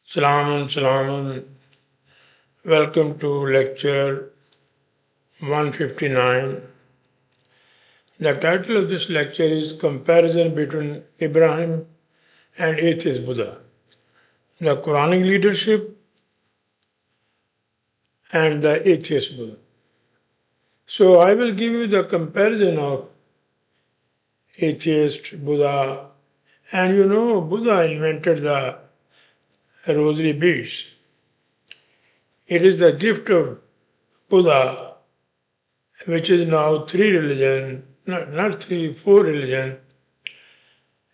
Salaam, salaam. Welcome to lecture 159. The title of this lecture is Comparison between Abraham and Atheist Buddha, the Quranic leadership and the Atheist Buddha. So I will give you the comparison of Atheist Buddha. And you know, Buddha invented the rosary beads. It is the gift of Buddha, which is now three religions, not three, four religions: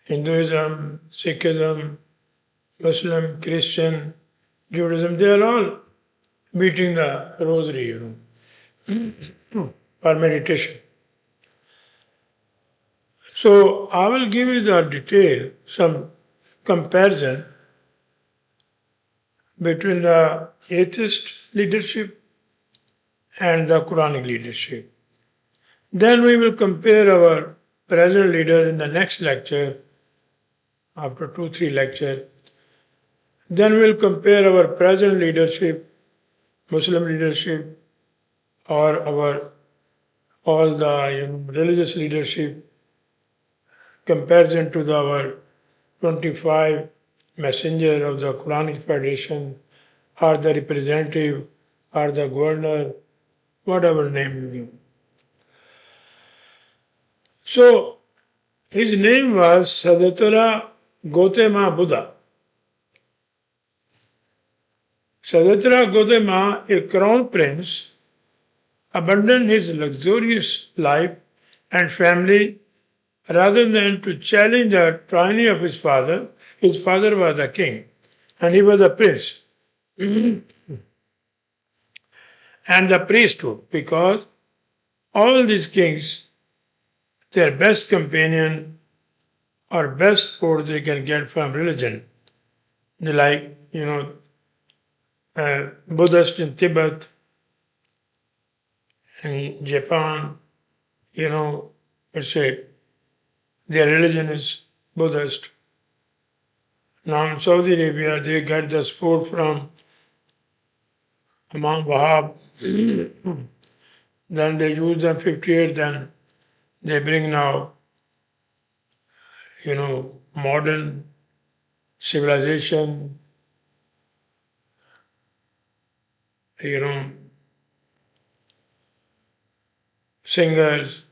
Hinduism, Sikhism, Muslim, Christian, Judaism. They are all beating the rosary, for meditation. So I will give you the detail, some comparison between the atheist leadership and the Quranic leadership. Then we will compare our present leader in the next lecture, after 2-3 lectures. Then we will compare our present leadership, Muslim leadership, or our all the religious leadership, comparison to our 25 messenger of the Quranic Federation, or the representative, or the governor, whatever name you give. So his name was Sadatara Gautama Buddha. Sadatara Gautama, a crown prince, abandoned his luxurious life and family rather than to challenge the tyranny of his father. His father was a king and he was a prince. And the priesthood, because all these kings, their best companion or best support they can get from religion. They like, Buddhist in Tibet, in Japan, it's their religion is Buddhist. Now in Saudi Arabia, they get the support from Imam Wahab. Then they use them 58, then they bring now, modern civilization, singers,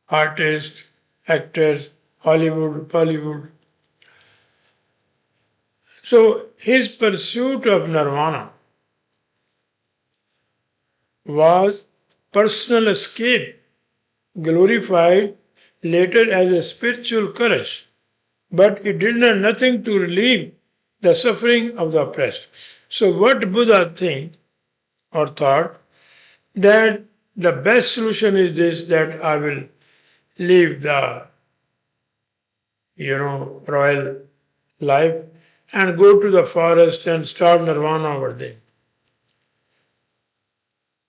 artists, actors, Hollywood, Bollywood. So his pursuit of nirvana was personal escape, glorified later as a spiritual courage, but it did nothing to relieve the suffering of the oppressed. So what Buddha think or thought that the best solution is this, that I will leave the royal life and go to the forest and start nirvana over there.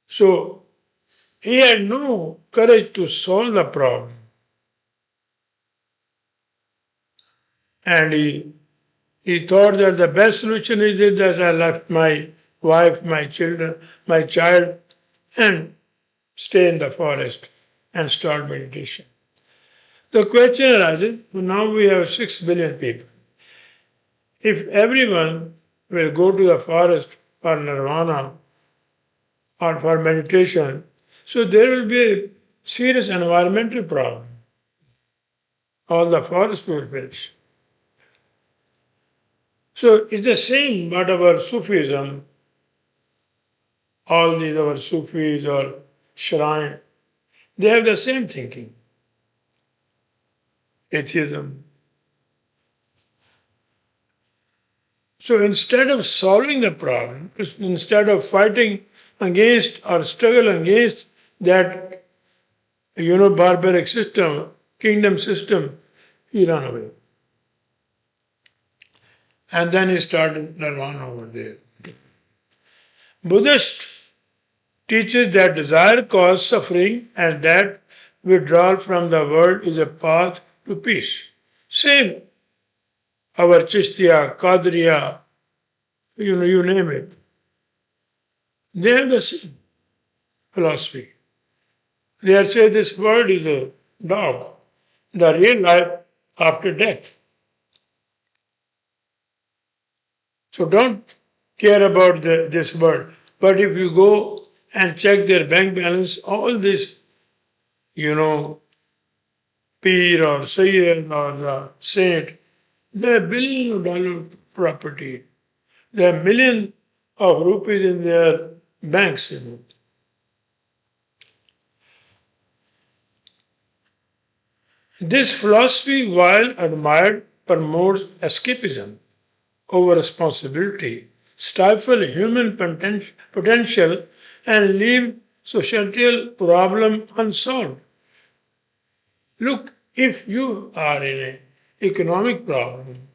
So he had no courage to solve the problem. And he thought that the best solution is this, that I left my wife, my children, my child, and stay in the forest and start meditation. The question arises, now we have 6 billion people. If everyone will go to the forest for nirvana or for meditation, so there will be a serious environmental problem. All the forests will finish. So it's the same but our Sufism, all these our Sufis or shrine, they have the same thinking. Atheism. So instead of solving the problem, instead of fighting against or struggle against that, barbaric system, kingdom system, he ran away. And then he started nirvana over there. Buddhist teaches that desire causes suffering and that withdrawal from the world is a path to peace. Same, our Chishtiya, Qadriya, you name it. They have the same philosophy. They are saying this world is a dog, the real life after death. So don't care about this world. But if you go and check their bank balance, all this, you know, Peer or Sayyid or the saint, they have billions of dollar property. They have millions of rupees in their banks. This philosophy, while admired, promotes escapism over responsibility, stifle human potential, and leave societal problem unsolved. Look, if you are in an economic problem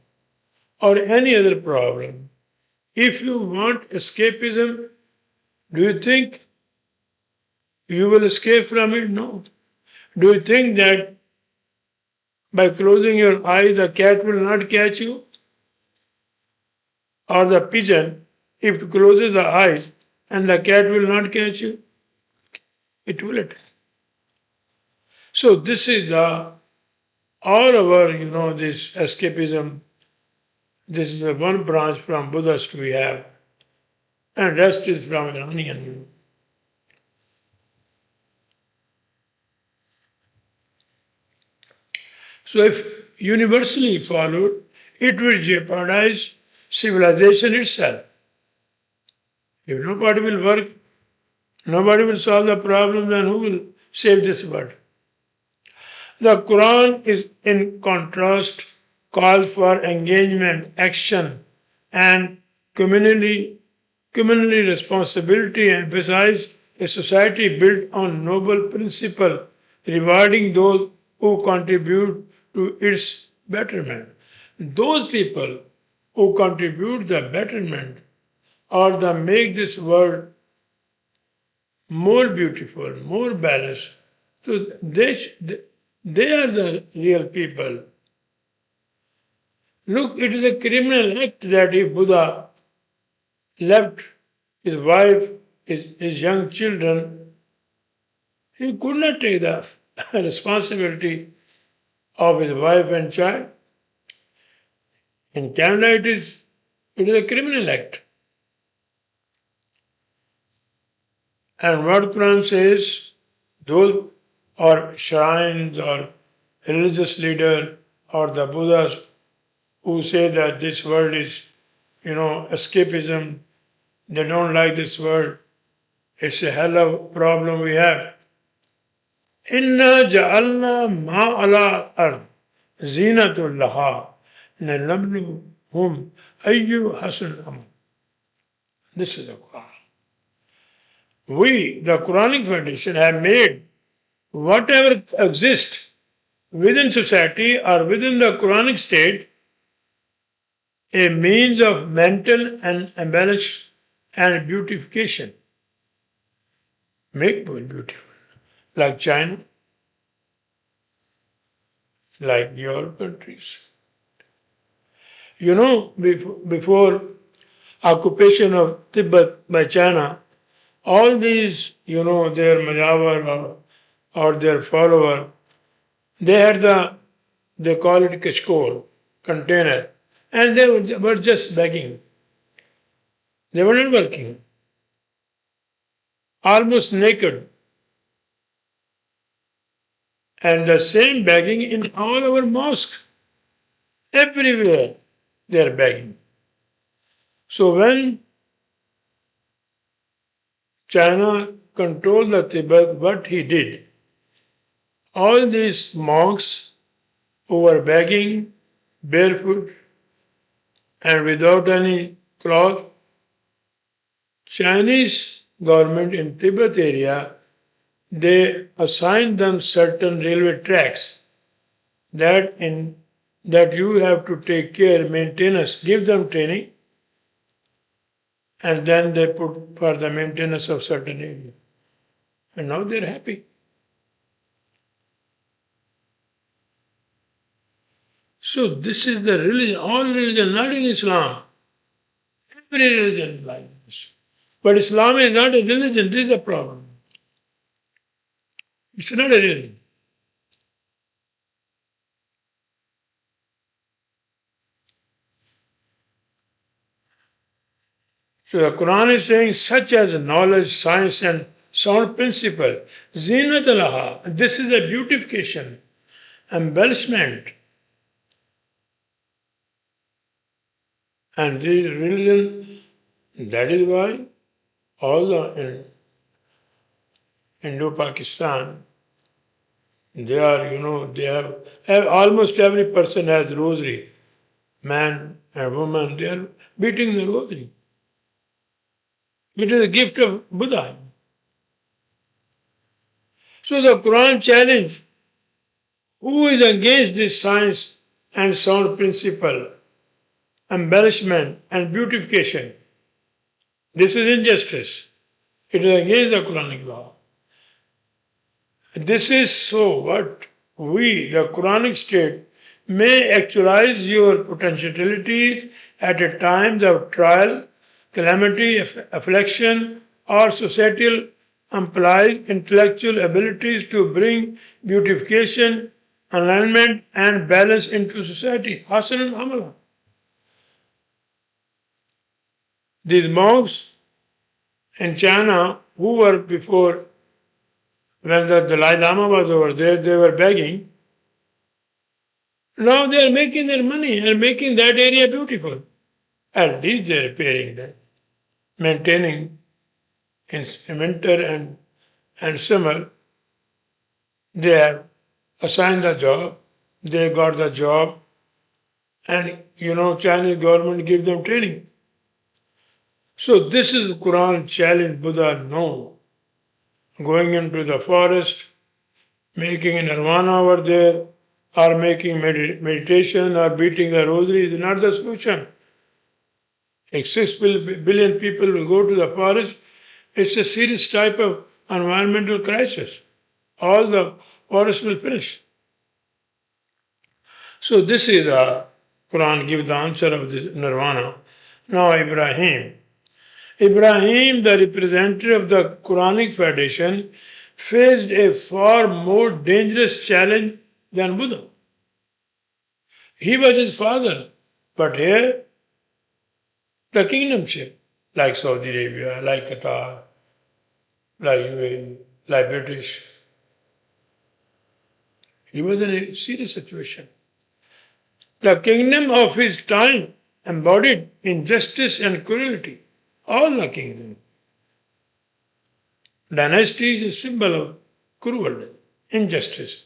or any other problem, if you want escapism, do you think you will escape from it? No. Do you think that by closing your eyes the cat will not catch you? Or the pigeon, if it closes the eyes and the cat will not catch you? It will attack. So this is the all our, this escapism. This is the one branch from Buddhist we have, and rest is from Iranian. So if universally followed, it will jeopardize civilization itself. If nobody will work, nobody will solve the problem, then who will save this world? The Quran is in contrast calls for engagement, action, and community responsibility, emphasize a society built on noble principle, rewarding those who contribute to its betterment. Those people who contribute the betterment or the make this world more beautiful, more balanced, so they are the real people. Look, it is a criminal act that if Buddha left his wife, his young children, he could not take the responsibility of his wife and child. In Canada, it is a criminal act. And what Quran says, those or shrines or religious leader or the Buddhas who say that this world is, escapism, they don't like this world, it's a hell of a problem we have. Inna ja'alna ma'ala ard zinatul laha lanabluhum ayyu hasan amal. This is the Quran. We, the Quranic Foundation, have made whatever exists within society or within the Quranic state a means of mental and embellish and beautification. Make more beautiful. Like China, like your countries. Before occupation of Tibet by China, all these, their Majavar or their follower, they had they call it kashkol, container, and they were just begging. They were not working. Almost naked. And the same begging in all our mosques. Everywhere they are begging. So when China controlled the Tibet, what he did, all these monks who were begging barefoot and without any cloth, Chinese government in Tibet area, they assigned them certain railway tracks that you have to take care, maintenance, give them training, and then they put for the maintenance of certain area. And now they're happy. So this is the religion, all religion, not in Islam. Every religion is like this. But Islam is not a religion, this is the problem. It's not a religion. So the Quran is saying such as knowledge, science and sound principle, zinat alaha, this is a beautification, embellishment. And this religion, that is why all the in Indo-Pakistan, they are, they have almost every person has rosary. Man and woman, they are beating the rosary. It is a gift of Buddha. So the Quran challenge, who is against this science and sound principle, embellishment and beautification? This is injustice. It is against the Quranic law. This is so what we, the Quranic state, may actualize your potentialities at a time of trial, calamity, affliction, or societal implied intellectual abilities to bring beautification, alignment, and balance into society. Hasan and Amala. These monks in China who were before, when the Dalai Lama was over there, they were begging. Now they are making their money and making that area beautiful. At least they are repairing that, maintaining in winter and summer. They have assigned the job, they got the job, and Chinese government give them training. So this is Quran challenge Buddha, no. Going into the forest, making a nirvana over there, or making meditation or beating the rosary is not the solution. If 6 billion people will go to the forest, it's a serious type of environmental crisis. All the forest will finish. So this is the Quran gives the answer of this nirvana. Now Ibrahim, the representative of the Quranic Federation, faced a far more dangerous challenge than Buddha. He was his father, but here the kingdomship, like Saudi Arabia, like Qatar, like UAE, like British. He was in a serious situation. The kingdom of his time embodied injustice and cruelty. All the kingdoms. Dynasty is a symbol of cruelty, injustice.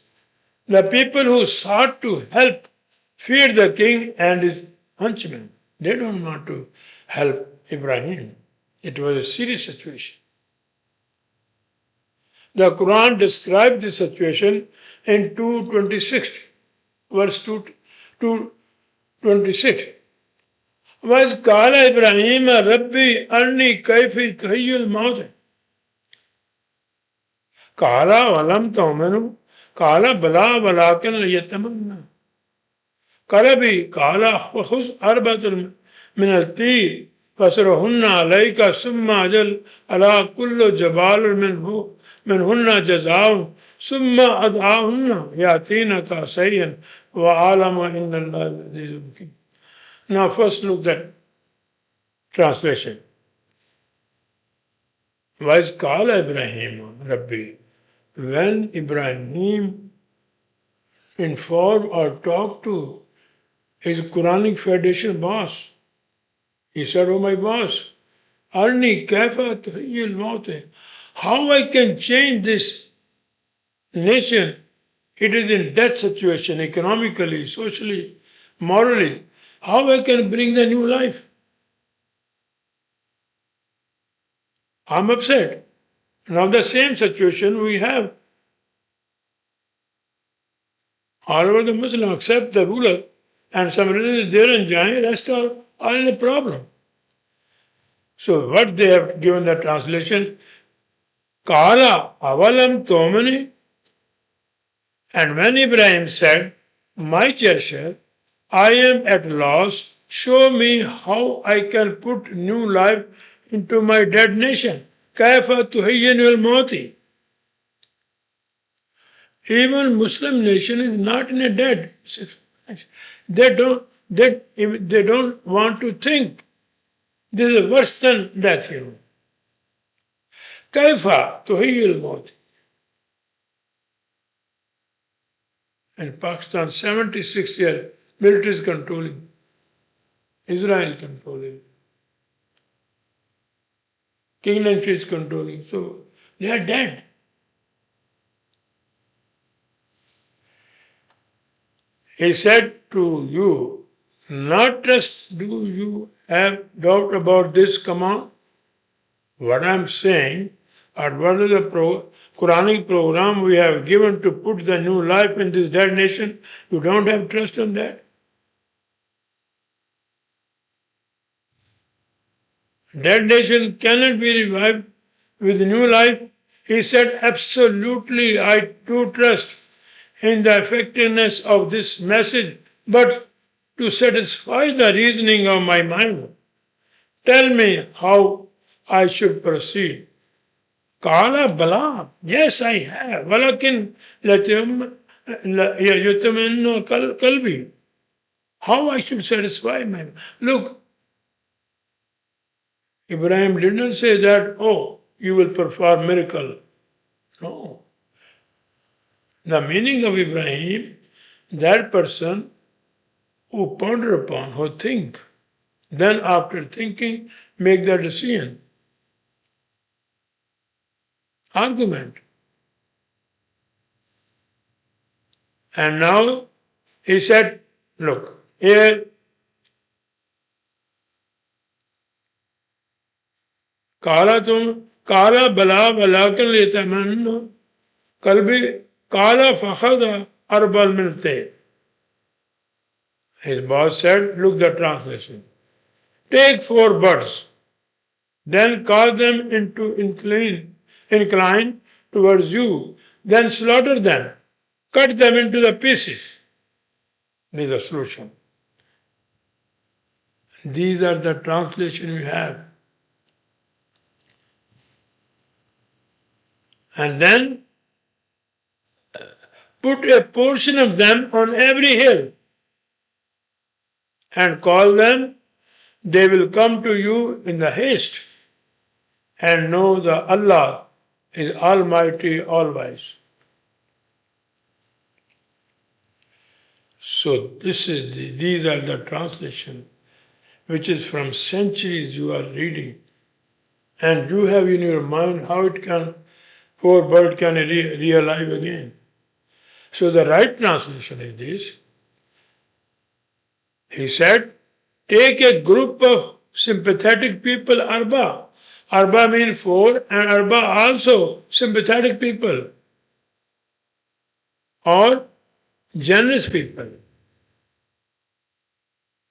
The people who sought to help feared the king and his henchmen. They don't want to help Ibrahim. It was a serious situation. The Quran described this situation in 226, verse 226. Was Kala Ibrahim Rabbi Arni Kaifi Tayyul Maut. Kala Walam Tomenu, Kala Bala Walakin Yatamanna. Kalabi Kala Khus Arbatul من الطير فسرهن عليك ثم أجل على كل جبال منهن جزاء ثم أدعاهن يأتينك سيئا وعالم إن الله العزيز الحكيم. Now first look at translation. Wise Kala Ibrahim Rabbi. When Ibrahim informed or talked to his Quranic Federation boss, he said, oh my boss, Arni Kaifa Tahyil Maute, how I can change this nation? It is in death situation, economically, socially, morally. How I can bring the new life? I'm upset. Now the same situation we have. All over the Muslim, except the ruler and some religions, they're enjoying, rest are in a problem. So what they have given the translation, Kala avalam tomani. And when Ibrahim said, my cherisher, I am at loss, show me how I can put new life into my dead nation. Kaifa tuhayyinu al-mauti. Even Muslim nation is not in a dead. They don't want to think. This is worse than death, Kaifa tuhayyinu al-mauti. In Pakistan, 76 years, military is controlling. Israel controlling. Kingdom is controlling. So they are dead. He said to you, not just do you have doubt about this command, what I am saying, or what is the Quranic program we have given to put the new life in this dead nation, you don't have trust on that? Dead nation cannot be revived with new life. He said, absolutely, I do trust in the effectiveness of this message, but to satisfy the reasoning of my mind, tell me how I should proceed. Kala bala, yes I have. Walakin yutaminnu kalbi. How I should satisfy my mind. Look, Ibrahim didn't say that, oh, you will perform miracle. No. The meaning of Ibrahim, that person who ponder upon, who think, then after thinking, make the decision. Argument. And now he said, look, here, Kala bala walakin litamannu kalbi Kala fakhada arbal milte. His boss said, look the translation. Take 4 birds, then cause them into incline towards you, then slaughter them, cut them into the pieces. This is a solution. These are the translation we have. And then put a portion of them on every hill and call them. They will come to you in the haste and know that Allah is Almighty, All-Wise. So these are the translation, which is from centuries you are reading. And you have in your mind how it can, 4 birds can re-alive again. So the right translation is this. He said, take a group of sympathetic people, arba. Arba means 4, and arba also sympathetic people or generous people.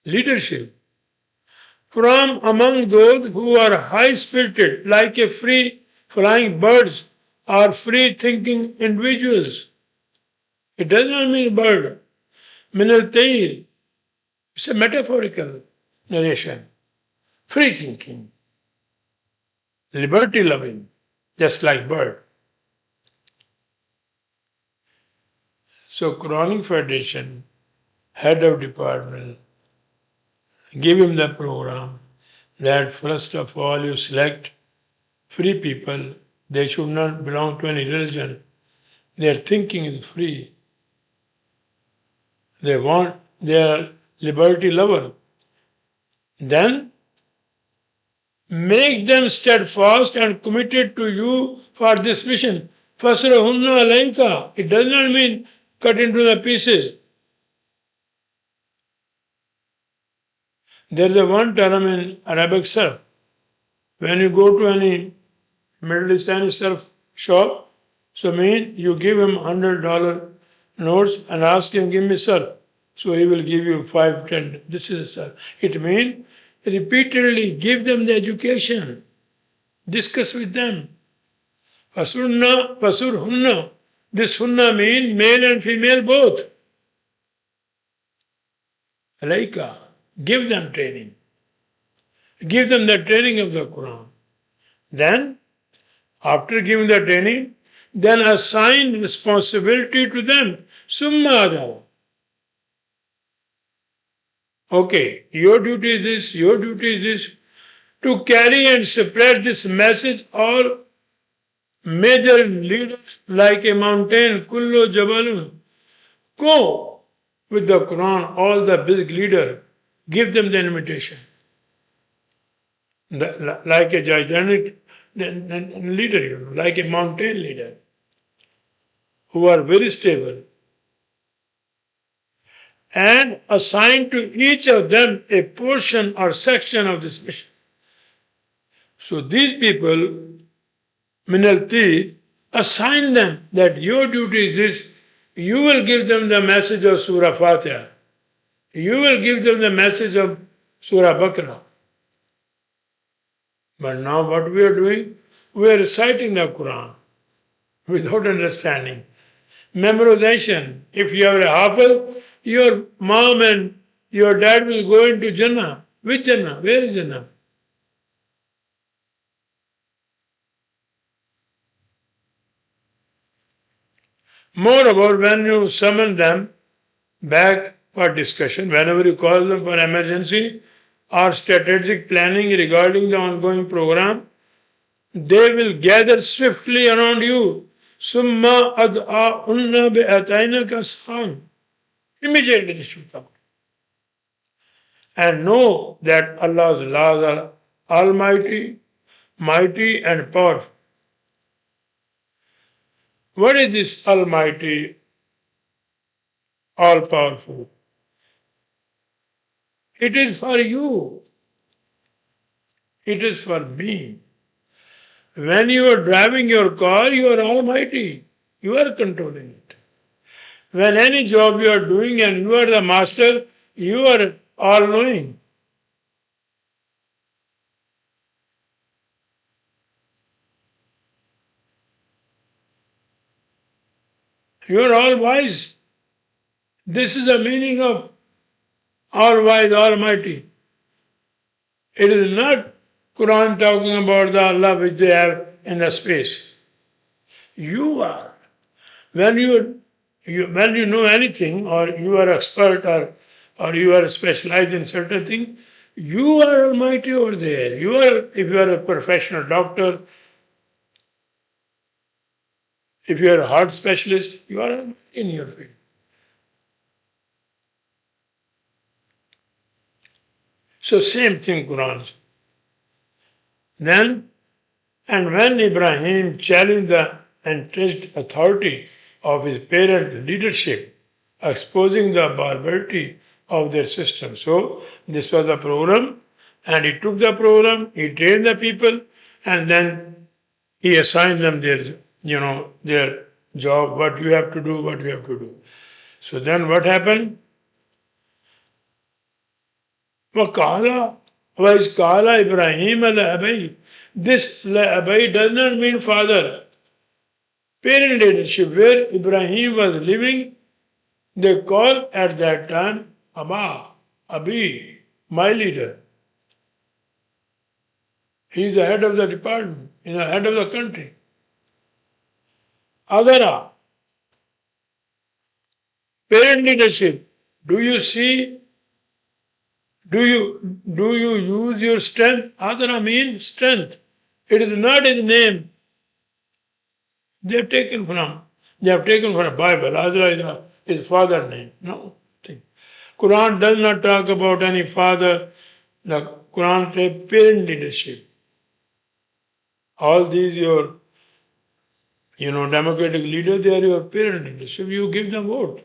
Leadership. From among those who are high-spirited, like a free flying birds or free-thinking individuals. It does not mean bird. Min al-tayr. It's a metaphorical narration. Free thinking. Liberty loving. Just like bird. So Quranic Federation, head of department, give him the program that first of all you select free people. They should not belong to any religion. Their thinking is free. They are liberty lover. Then make them steadfast and committed to you for this mission. Fasrahunna alayka. It does not mean cut into the pieces. There is a one term in Arabic surf. When you go to any Middle Eastern surf shop, so mean you give him $100 notes and ask him, give me surf. So he will give you 5, 10. This is a surf. It means repeatedly give them the education, discuss with them. Fasurhunna. This hunna means male and female both. Alaika. Give them training. Give them the training of the Quran. Then, after giving the training, then assign responsibility to them. Summa adha. Okay, your duty is this, your duty is this. To carry and spread this message, all major leaders like a mountain, kullu jabalun, go with the Quran, all the big leaders, give them the invitation. Like a gigantic leader, like a mountain leader, who are very stable. And assign to each of them a portion or section of this mission. So these people, Minalti, assign them that your duty is this. You will give them the message of Surah Fatiha. You will give them the message of Surah Baqarah. But now what we are doing? We are reciting the Quran without understanding. Memorization. If you are a Hafiz, your mom and your dad will go into Jannah. Which Jannah? Where is Jannah? Moreover, when you summon them back for discussion, whenever you call them for emergency or strategic planning regarding the ongoing program, they will gather swiftly around you. Summa ad'a'unna bi'atainaka sa'an. Immediately this will come. And know that Allah's laws are almighty, mighty and powerful. What is this almighty, all-powerful? It is for you. It is for me. When you are driving your car, you are almighty. You are controlling it. When any job you are doing and you are the master, you are all-knowing. You are all-wise. This is the meaning of all-wise, almighty. It is not Quran talking about the Allah which they have in the space. You are. When you know anything, or you are expert, or you are specialized in certain thing, you are almighty over there. If you are a professional doctor, if you are a heart specialist, you are almighty in your field. So same thing Quran. Then, and when Ibrahim challenged the entrenched authority of his parent leadership, exposing the barbarity of their system. So this was the program, and he took the program, he trained the people, and then he assigned them their job, what you have to do, what you have to do. So then what happened? وَقَالَ وَإِذْ قَالَ إِبْرَاهِيمَ لَأَبَيْهِ. This لَأَبَيْهِ does not mean father. Parent leadership, where Ibrahim was living, they called at that time Abba, Abi, my leader. He is the head of the department, he is the head of the country. Adara, parent leadership. Do you see? Do you use your strength? Adara means strength. It is not his name. They have taken from a Bible. Adara is his father's name. No. Quran does not talk about any father. The Quran says parent leadership. All these your democratic leaders, they are your parent leadership. You give them vote.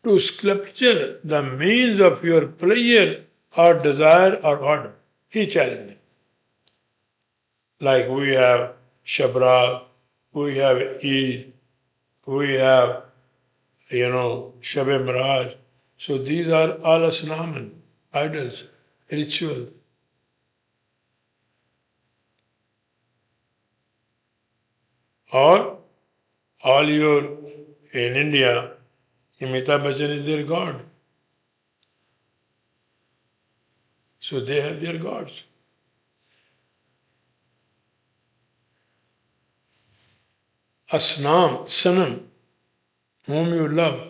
To sculpture the means of your pleasure or desire or order. He challenged them. Like we have Shabra, we have Eid, we have, Shab-e Miraj. So these are all asnaman. idols, ritual. Or all your, in India, Amitabh Bachchan is their god. So they have their gods. Asnam, Sanam, whom you love.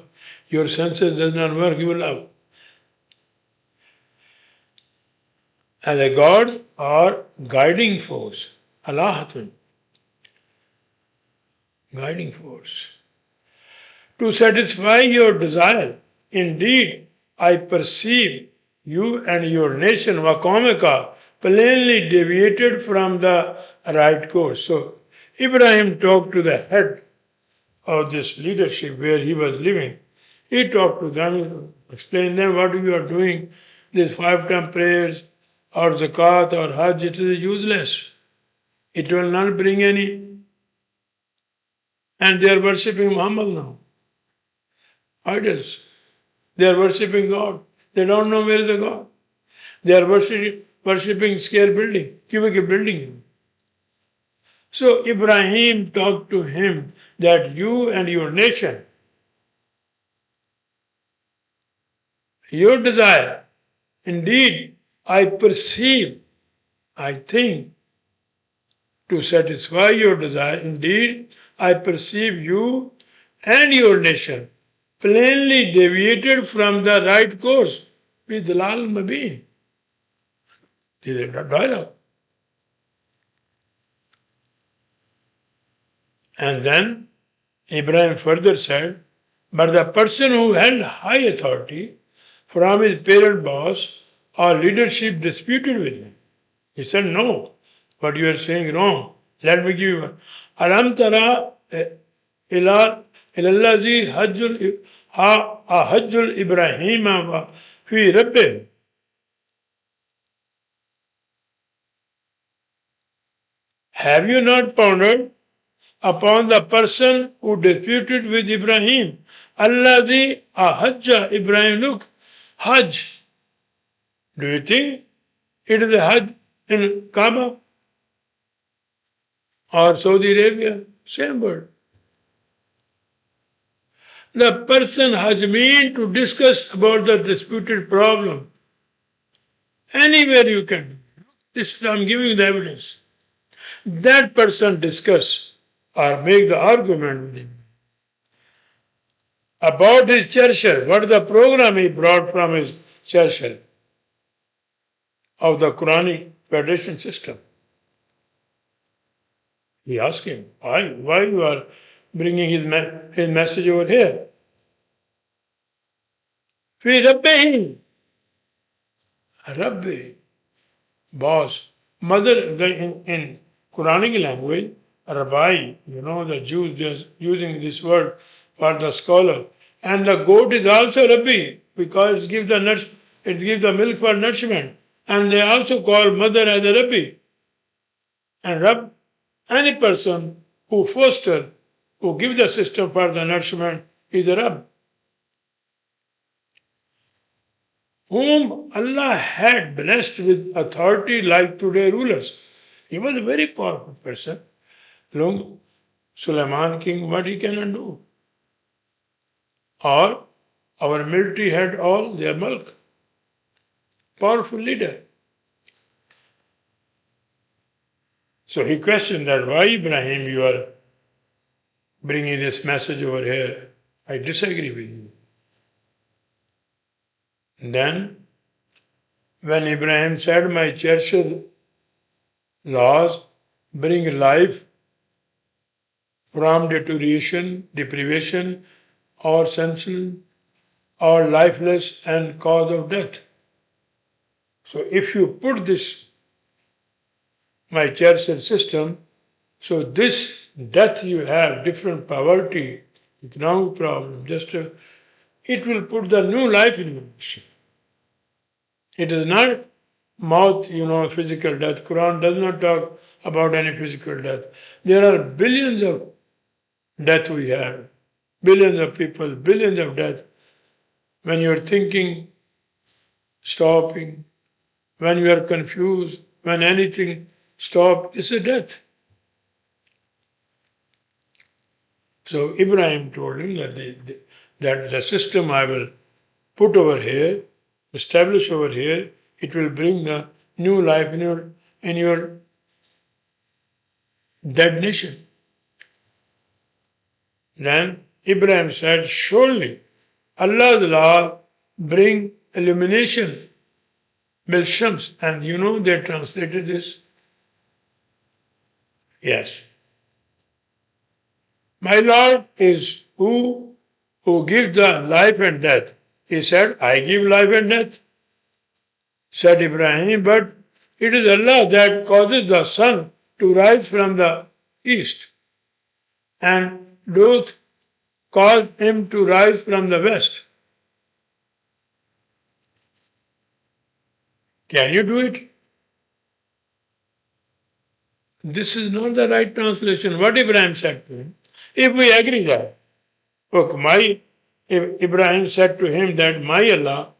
Your senses does not work, you love. And the gods are guiding force. Allahatun, guiding force. To satisfy your desire, indeed, I perceive you and your nation, Wakomika, plainly deviated from the right course. So Ibrahim talked to the head of this leadership where he was living. He talked to them, explained them what you are doing, these 5 time prayers or zakat or hajj, it is useless. It will not bring any. And they are worshipping Muhammad now. Idols. They are worshipping God. They don't know where is the God. They are worshipping square building, cubic building. So Ibrahim talked to him that you and your nation, your desire, indeed, I perceive, I think, to satisfy your desire, indeed, I perceive you and your nation plainly deviated from the right course with Dalal Mabin. This is a dialogue. And then Ibrahim further said, but the person who held high authority from his parent boss or leadership disputed with him. He said, no, what you are saying wrong. Let me give you one. Alam tara ilallazi hajjul Ibrahim fi rabbi. Have you not pondered upon the person who disputed with Ibrahim? Allazi ahajja Ibrahim. Look, Hajj. Do you think it is a Hajj in Kaaba or Saudi Arabia? Same word. The person has mean to discuss about the disputed problem. Anywhere you can. This I'm giving the evidence. That person discuss or make the argument with him about his church, what is the program he brought from his church of the Quranic federation system. He asked him, why you are bringing his message over here? Fi Rabbi, Rabbi, boss, mother, in Quranic language, Rabbi, the Jews, they're using this word for the scholar. And the goat is also Rabbi because it gives the milk for nourishment. And they also call mother as a Rabbi. And Rab, any person who foster, who gives the system for the nourishment is a Rab. Whom Allah had blessed with authority like today rulers. He was a very powerful person. Look, Sulaiman king, what he cannot do. Or our military had all their milk. Powerful leader. So he questioned that, why Ibrahim you are bringing this message over here? I disagree with you. Then, when Ibrahim said, my church laws bring life from deprivation, or senseless, or lifeless and cause of death. So if you put this, my church system, so this death you have, different poverty, economic problem, it will put the new life in you. It is not mouth, physical death. Quran does not talk about any physical death. There are billions of death we have. Billions of people, billions of death. When you're thinking stopping, when you are confused, when anything stops, this is death. So Ibrahim told him that the system I will put over here, establish over here, it will bring the new life in your dead nation. Then Ibrahim said, surely Allah's law bring illumination, bil shams. And they translated this. Yes. My Lord is who gives the life and death. He said, I give life and death. Said Ibrahim, but it is Allah that causes the sun to rise from the east, and doth cause him to rise from the west. Can you do it? This is not the right translation. What Ibrahim said to him. If we agree that, okay, Ibrahim said to him that my Allah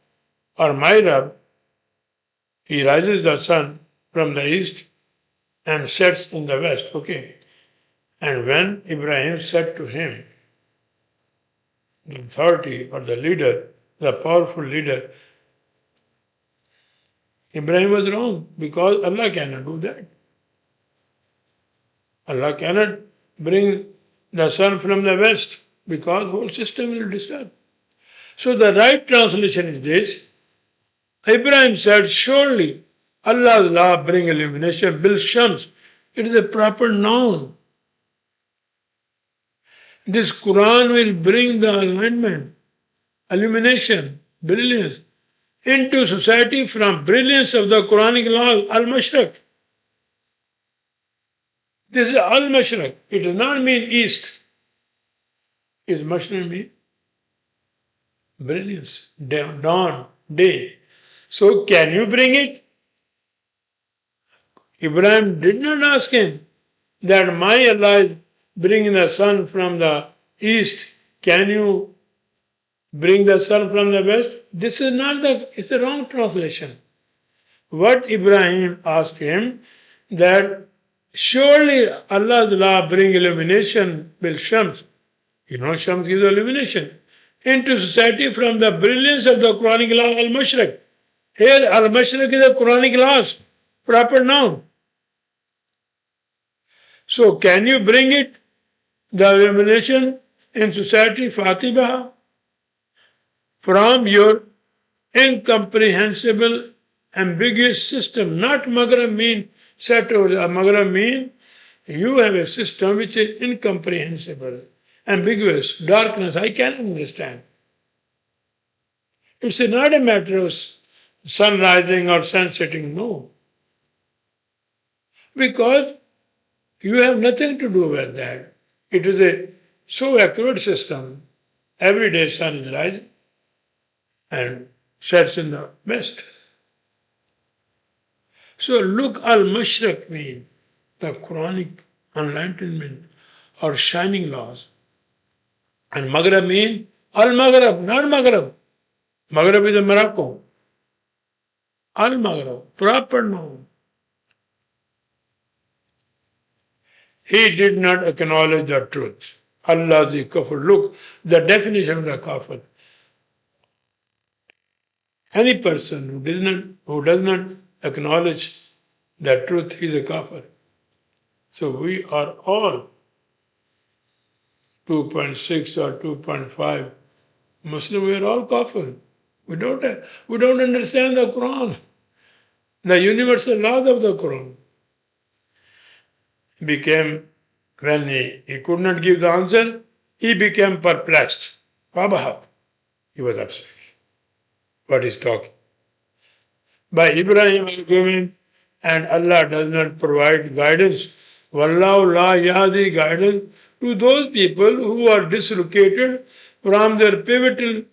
or my Rabb, he rises the sun from the east and sets in the west. Okay. And when Ibrahim said to him, the authority or the leader, the powerful leader, Ibrahim was wrong because Allah cannot do that. Allah cannot bring the sun from the west because the whole system will disturb. So the right translation is this. Ibrahim said, surely Allah's law bring illumination, bil shams. It is a proper noun. This Quran will bring the alignment, illumination, brilliance into society from brilliance of the Quranic law, al-mashriq. This is al-mashriq. It does not mean east. It must mean brilliance, dawn, day. So can you bring it? Ibrahim did not ask him that my Allah is bringing the sun from the east. Can you bring the sun from the west? This is not it's the wrong translation. What Ibrahim asked him that surely Allah's law bring illumination, bil shams. Shams gives illumination into society from the brilliance of the Quranic law al-mashriq. Here al-mashriq is a Quranic laws, proper noun. So can you bring it, the illumination in society, Fatima, from your incomprehensible, ambiguous system? Not Maghrib mean settled. Maghrib mean you have a system which is incomprehensible, ambiguous, darkness. I cannot understand. It's not a matter of sun rising or sun setting, no. Because you have nothing to do with that. It is a so accurate system. Every day sun is rising and sets in the west. So look, al-mashriq means the Quranic enlightenment or shining laws. And Maghrib means al-Maghrib, not Maghrib. Maghrib is a Morocco. Al-Maghrib, proper noun. He did not acknowledge the truth. Allah is kafir. Look, the definition of the kafir. Any person who does not acknowledge the truth is a kafir. So we are all 2.6 or 2.5 Muslim. We are all kafir. We don't understand the Quran, the universal laws of the Quran. When he could not give the answer, he became perplexed. Wabahat. He was upset. What is talking? By Ibrahim's argument, and Allah does not provide guidance. Wallahu la yahdi, guidance to those people who are dislocated from their pivotal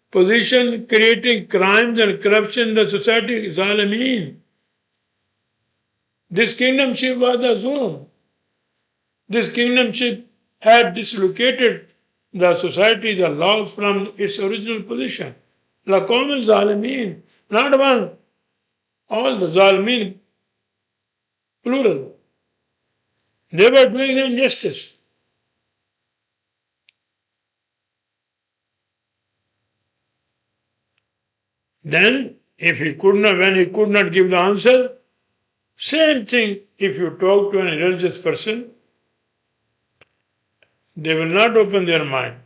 position, creating crimes and corruption in the society. Zalimeen. This kingdomship was the zulm. This kingdomship had dislocated the society, the laws from its original position. لَقَوْمِ الظَّالِمِينَ. Not one. All the Zalmin, plural. They were doing the injustice. Then, when he could not give the answer, same thing if you talk to an religious person, they will not open their mind.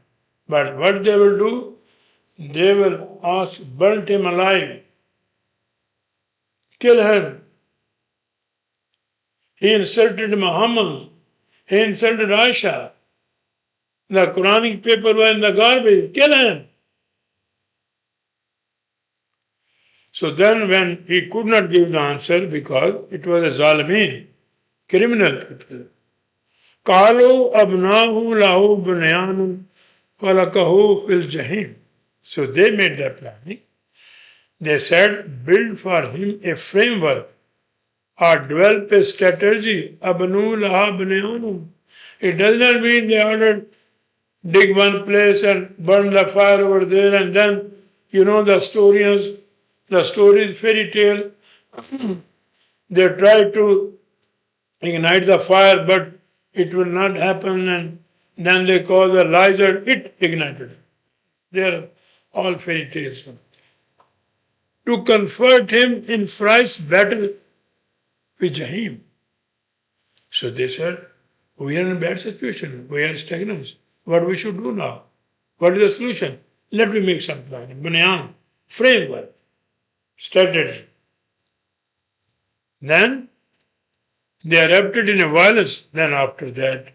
But what they will do, they will ask, burnt him alive, kill him. He insulted Muhammad, he insulted Aisha. The Quranic paper were in the garbage, kill him. So then when he could not give the answer because it was a Zalimin, criminal people. قالوا أبناه له بنيان فلكه في الجحيم. So they made their planning. They said, build for him a framework or develop a strategy. أبنوا لها بنيان. It does not mean they ordered dig one place and burn the fire over there and then, the stories, fairy tale. They try to ignite the fire, but it will not happen, and then they call the lizard, it ignited. They are all fairy tales. To comfort him in Christ's battle with Jahim. So they said, we are in a bad situation, we are stagnant. What we should do now? What is the solution? Let me make some plan. Bunyan, framework, strategy. Then they erupted in a violence. Then after that,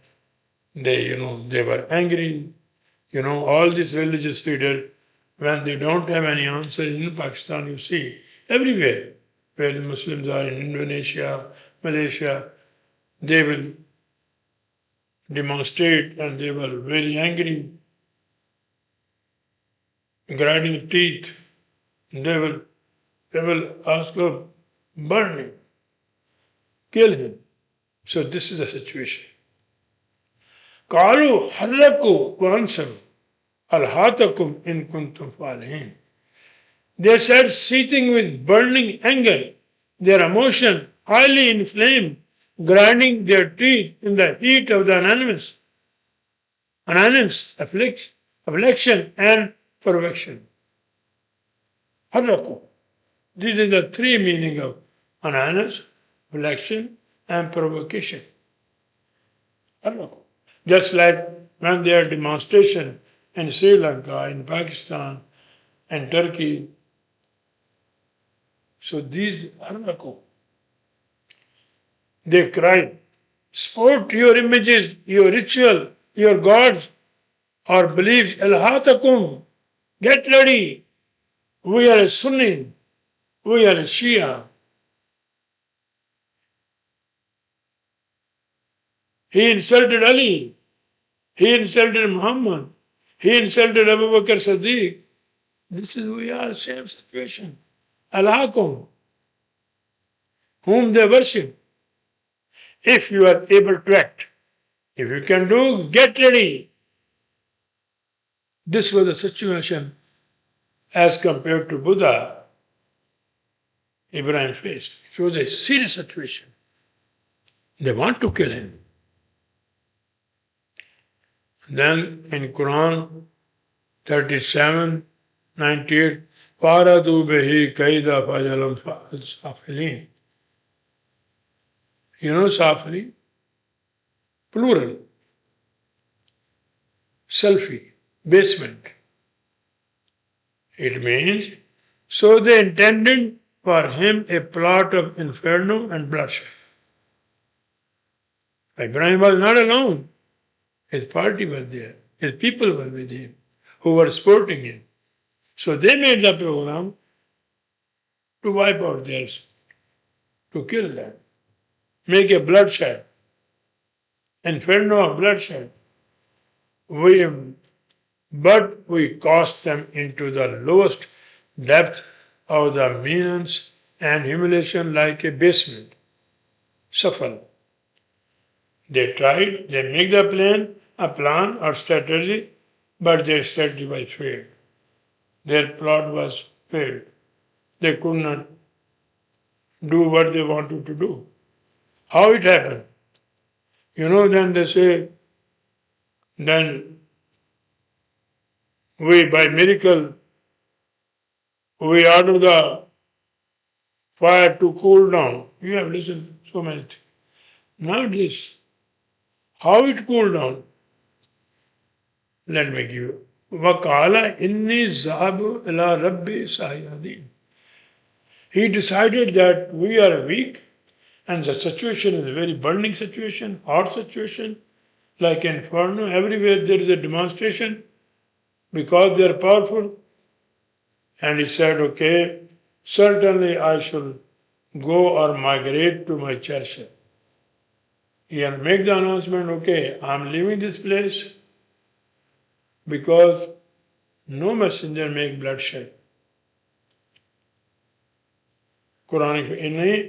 they were angry. All these religious leaders, when they don't have any answer in Pakistan, you see, everywhere where the Muslims are in Indonesia, Malaysia, they will demonstrate and they were very angry, grinding teeth. They will ask of burn him, kill him. So this is the situation. قالوا حركوا وانصروا ألهاتكم إن كنتم فاعلين. They said, seething with burning anger, their emotion highly inflamed, grinding their teeth in the heat of the anonymous, affliction and perfection. Harraku. These are the three meaning of anonymous, affliction and provocation. Harraku. Just like when there are demonstrations in Sri Lanka, in Pakistan, and Turkey. So these harraku. They cry, sport your images, your ritual, your gods, or beliefs. Alhatakum, get ready. We are a Sunni. We are a Shia. He insulted Ali. He insulted Muhammad. He insulted Abu Bakr Siddiq. We are same situation. Alhakum, whom they worship. If you are able to act, if you can do, get ready. This was the situation as compared to Buddha, Abraham faced. It was a serious situation. They want to kill him. Then in Quran 37:98, فَارَدُوا بِهِ كَيْدَ فَجَلَمْ سَافِلِينَ. Safili? Plural. Selfie, basement. It means, so they intended for him a plot of inferno and bloodshed. Ibrahim was not alone. His party was there. His people were with him, who were supporting him. So they made the program to wipe out theirs, to kill them, make a bloodshed, inferno of bloodshed. But we cast them into the lowest depth of the meanness and humiliation like a basement. Suffer. They tried, they make the plan or strategy, but their strategy was failed. Their plot was failed. They could not do what they wanted to do. How it happened? Then they say, then we, by miracle, we order the fire to cool down. You have listened to so many things. Not this. How it cooled down? Let me give you. وَقَالَ إِنِّي ذَهَبُ إِلَىٰ رَبِّي سَيَهْدِينِ. He decided that we are weak and the situation is a very burning situation, hot situation, like inferno. Everywhere there is a demonstration because they are powerful. And he said, okay, certainly I shall go or migrate to my church. He can make the announcement, okay, I'm leaving this place because no messenger make bloodshed. Qur'anic,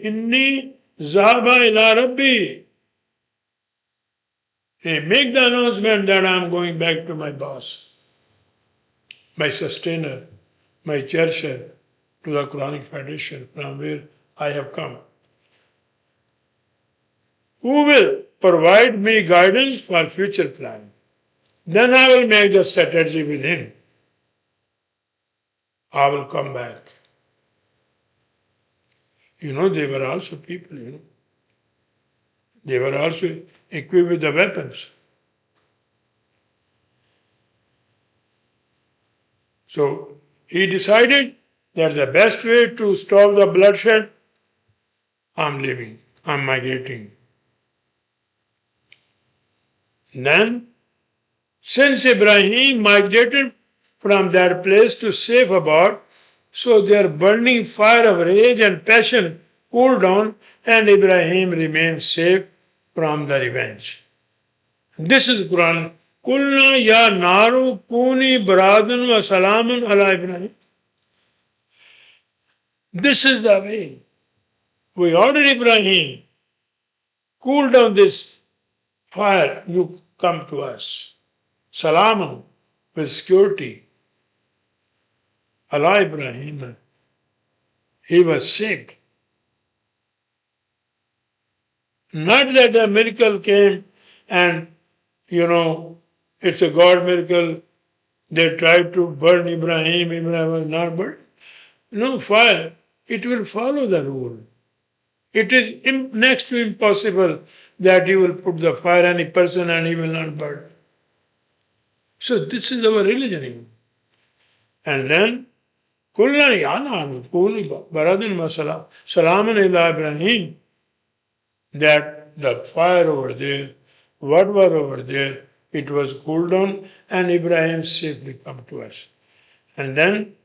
inni zahaba ila rabbi. He make the announcement that I'm going back to my boss, my sustainer, my cherisher, to the Quranic Federation from where I have come. Who will provide me guidance for future planning? Then I will make the strategy with him. I will come back. They were also people, They were also equipped with the weapons. So he decided that the best way to stop the bloodshed, I'm leaving, I'm migrating. Then, since Ibrahim migrated from that place to safe abode, so their burning fire of rage and passion cooled down and Ibrahim remained safe from the revenge. This is the Quran. Kulna ya naru kuni baradan wa salaman ala Ibrahim. This is the way. We ordered Ibrahim, cool down this fire, you come to us. Salaman, with security. Allah Ibrahim, he was saved. Not that a miracle came and, it's a God miracle. They tried to burn Ibrahim was not burned. No, fire, it will follow the rule. It is next to impossible that you will put the fire on any person and he will not burn. So this is our religion. And then, Kullan yana kuli baradin masala salaman ila Ibrahim, that the fire over there, whatever over there, it was cooled down and Ibrahim safely come to us. And then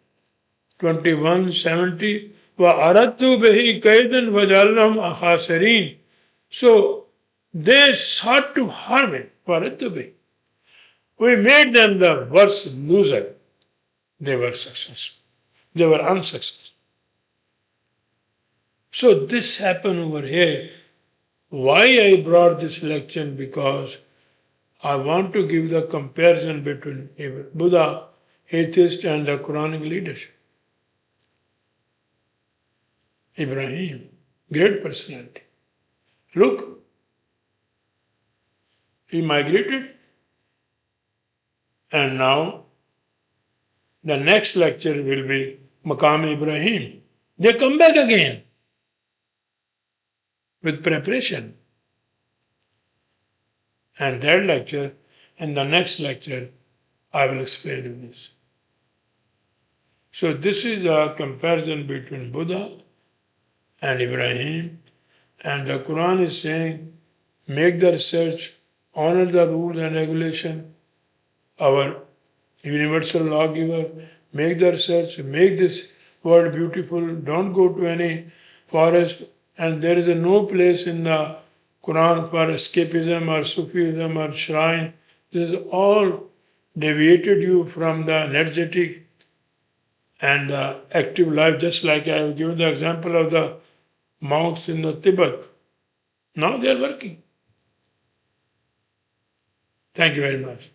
21:70 وَأَرَدْتُ بِهِ كَيْدًا وَجَعَلْنَهُمْ أَخَاسِرِينَ. So they sought to harm him. وَأَرَدْتُ بِهِ. We made them the worst loser. They were successful. They were unsuccessful. So this happened over here. Why I brought this lecture? Because I want to give the comparison between Buddha, atheist, and the Quranic leadership. Ibrahim, great personality. Look, he migrated, and now the next lecture will be Maqam Ibrahim. They come back again with preparation. And that lecture, in the next lecture, I will explain this. So this is a comparison between Buddha and Ibrahim, and the Quran is saying, make the research, honor the rules and regulation, our universal lawgiver, make the research, make this world beautiful, don't go to any forest, and there is no place in the Quran for escapism or Sufism or shrine. This is all deviated you from the energetic and active life, just like I have given the example of the monks in the Tibet. Now they are working. Thank you very much.